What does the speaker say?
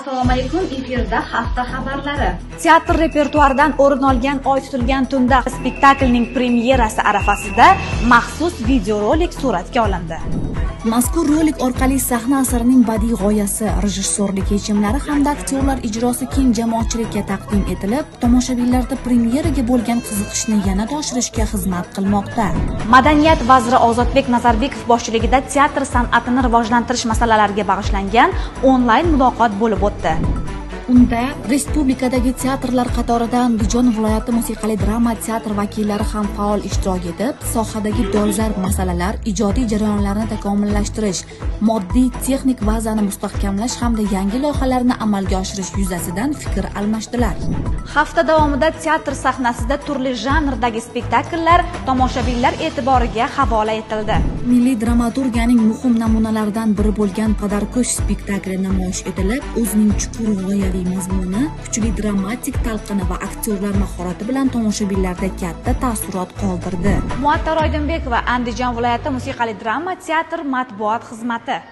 Assalomu alaykum, efirda hafta xabarlari. Teatr repertuaridan o'rin olgan Oy tutilgan tunda spektaklning premyerasi arafasida maxsus videorolik suratga olindi. Mazkur rolik orqali sahna asarining badiiy g'oyasi, rejissyorlik yechimlari hamda aktyorlar ijrosi keng jamoatchilikka taqdim etilib, tomoshabinlarda premyeraga bo'lgan qiziqishni yanada oshirishga xizmat qilmoqda. Madaniyat vaziri Ozodbek Nazarbekov boshchiligida teatr san'atini rivojlantirish masalalariga bag'ishlangan onlayn muloqot bo'lib o'tdi. Unda respublikadagi teatrlar qatorida Andijon viloyati musiqali drama teatr vakillari ham faol ishtirok etib, sohadagi dolzarb masalalar, ijodiy jarayonlarni takomillashtirish, moddiy texnik bazani mustahkamlash hamda yangi loyihalarni amalga oshirish yuzasidan fikr almashdilar. Hafta davomida teatr sahnasida turli janrdagi spektakllar tomoshabinlar e'tiboriga havola etildi. Milliy dramaturgiyaning muhim namunalaridan biri bo'lgan Padarkosh spektakli namoyish etilib, o'zining chuqur g'oyaviy mazmuni, kuchli dramatik talqini va aktyorlar mahorati bilan tomoshabinlarda katta taassurot qoldirdi. Muattar Oydinbekova, Andijon viloyati musiqali drama teatr matbuot xizmati.